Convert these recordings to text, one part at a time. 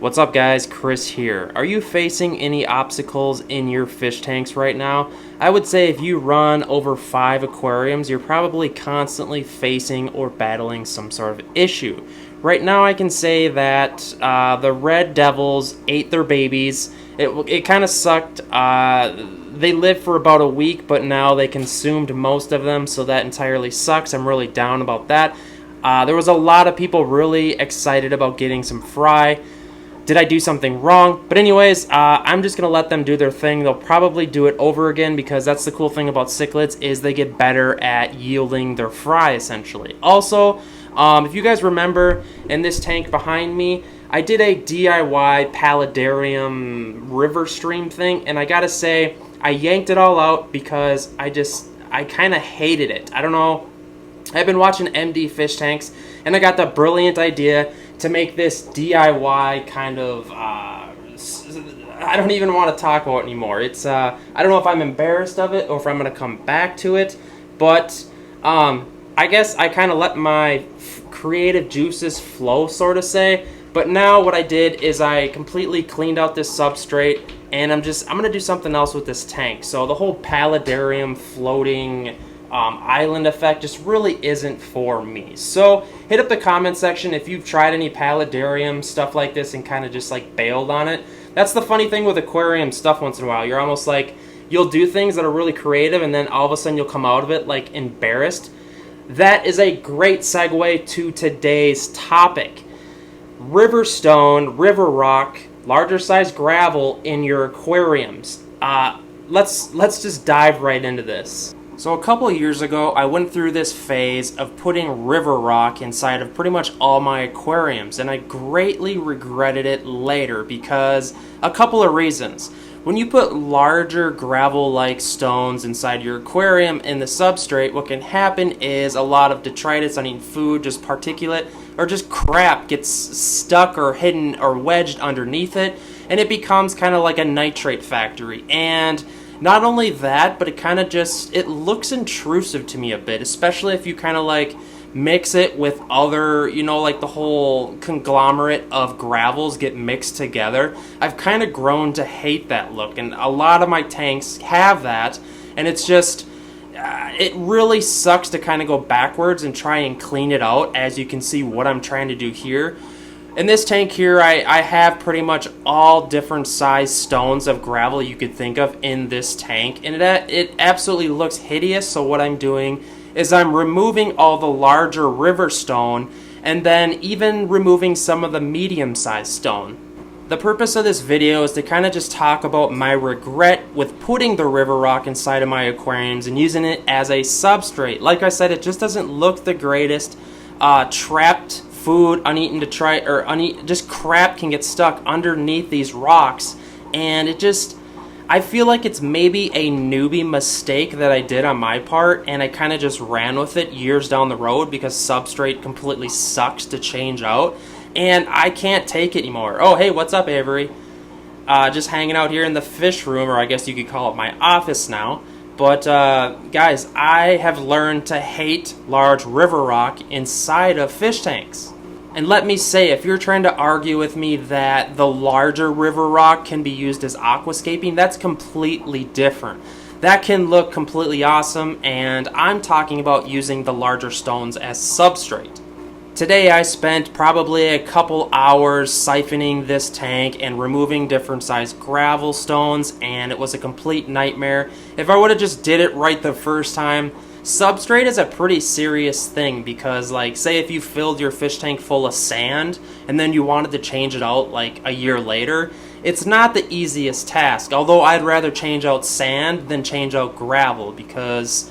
What's up guys, Chris here. Are you facing any obstacles in your fish tanks right now? I would say if you run over 5 aquariums, you're probably constantly facing or battling some sort of issue. Right now I can say that the red devils ate their babies. It kind of sucked. They lived for about a week, but now they consumed most of them, so that entirely sucks. I'm really down about that. There was a lot of people really excited about getting some fry. Did I do something wrong? But anyways, I'm just going to let them do their thing. They'll probably do it over again because that's the cool thing about cichlids is they get better at yielding their fry, essentially. Also, if you guys remember, in this tank behind me, I did a DIY Pallid Areum river stream thing, and I gotta say, I yanked it all out because I kind of hated it. I don't know. I've been watching MD fish tanks, and I got the brilliant idea to make this DIY kind of, I don't even want to talk about it anymore. It's, I don't know if I'm embarrassed of it or if I'm going to come back to it, but I guess I kind of let my creative juices flow, sort of say. But now what I did is I completely cleaned out this substrate, and I'm going to do something else with this tank. So the whole Pallid Areum floating island effect just really isn't for me. So hit up the comment section if you've tried any Pallid Areum stuff like this and kind of just like bailed on it. That's the funny thing with aquarium stuff once in a while. You're almost like, you'll do things that are really creative and then all of a sudden you'll come out of it like embarrassed. That is a great segue to today's topic. River stone, river rock, larger size gravel in your aquariums. Let's just dive right into this. So a couple of years ago, I went through this phase of putting river rock inside of pretty much all my aquariums, and I greatly regretted it later because a couple of reasons. When you put larger gravel-like stones inside your aquarium in the substrate, what can happen is a lot of detritus, uneaten food, just particulate, or just crap gets stuck or hidden or wedged underneath it, and it becomes kind of like a nitrate factory. And not only that, but it kind of just, it looks intrusive to me a bit, especially if you kind of like mix it with other, you know, like the whole conglomerate of gravels get mixed together. I've kind of grown to hate that look, and a lot of my tanks have that, and it's just, it really sucks to kind of go backwards and try and clean it out, as you can see what I'm trying to do here. In this tank here, I have pretty much all different size stones of gravel you could think of in this tank, and it absolutely looks hideous. So what I'm doing is I'm removing all the larger river stone and then even removing some of the medium-sized stone. The purpose of this video is to kind of just talk about my regret with putting the river rock inside of my aquariums and using it as a substrate. Like I said, it just doesn't look the greatest. Trapped food, uneaten detritus, or just crap can get stuck underneath these rocks, and it just, I feel like it's maybe a newbie mistake that I did on my part, and I kind of just ran with it years down the road because substrate completely sucks to change out, and I can't take it anymore. Oh, hey, what's up, Avery? Just hanging out here in the fish room, or I guess you could call it my office now. But guys, I have learned to hate large river rock inside of fish tanks. And let me say, if you're trying to argue with me that the larger river rock can be used as aquascaping, that's completely different. That can look completely awesome, and I'm talking about using the larger stones as substrate. Today I spent probably a couple hours siphoning this tank and removing different sized gravel stones, and it was a complete nightmare. If I would have just did it right the first time, substrate is a pretty serious thing because, like, say if you filled your fish tank full of sand and then you wanted to change it out like a year later, it's not the easiest task. Although I'd rather change out sand than change out gravel because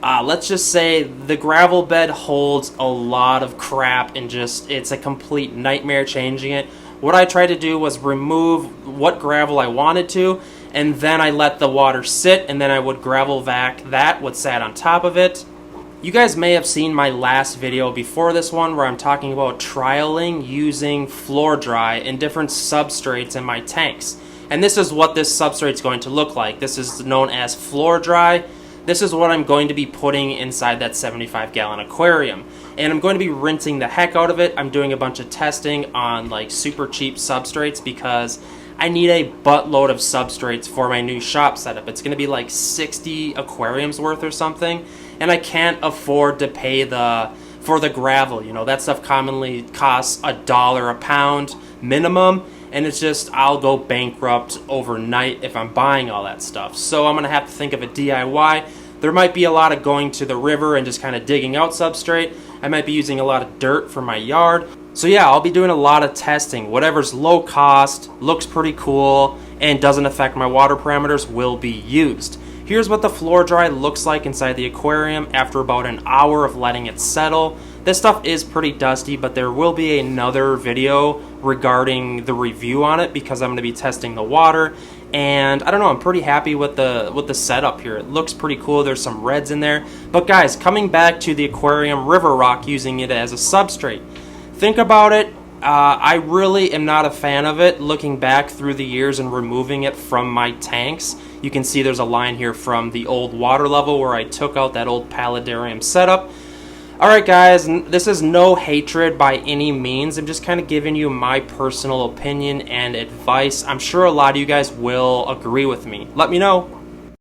let's just say the gravel bed holds a lot of crap and just, it's a complete nightmare changing it. What I tried to do was remove what gravel I wanted to, and then I let the water sit, and then I would gravel vac what sat on top of it. You guys may have seen my last video before this one where I'm talking about trialing using floor dry and different substrates in my tanks. And this is what this substrate is going to look like. This is known as floor dry. this is what I'm going to be putting inside that 75-gallon aquarium. And I'm going to be rinsing the heck out of it. I'm doing a bunch of testing on like super cheap substrates because I need a buttload of substrates for my new shop setup. It's going to be like 60 aquariums worth or something, and I can't afford to pay for the gravel. You know, that stuff commonly costs $1 a pound minimum, and it's just, I'll go bankrupt overnight if I'm buying all that stuff. So I'm going to have to think of a DIY. There might be a lot of going to the river and just kind of digging out substrate. I might be using a lot of dirt for my yard. So yeah, I'll be doing a lot of testing. Whatever's low cost, looks pretty cool, and doesn't affect my water parameters will be used. Here's what the floor dry looks like inside the aquarium after about an hour of letting it settle. This stuff is pretty dusty, but there will be another video regarding the review on it because I'm going to be testing the water. And I don't know, I'm pretty happy with the setup here. It looks pretty cool. There's some reds in there. But guys, coming back to the aquarium river rock, using it as a substrate. Think about it. I really am not a fan of it. Looking back through the years and removing it from my tanks, you can see there's a line here from the old water level where I took out that old Pallid Areum setup. Alright guys, this is no hatred by any means. I'm just kind of giving you my personal opinion and advice. I'm sure a lot of you guys will agree with me. Let me know.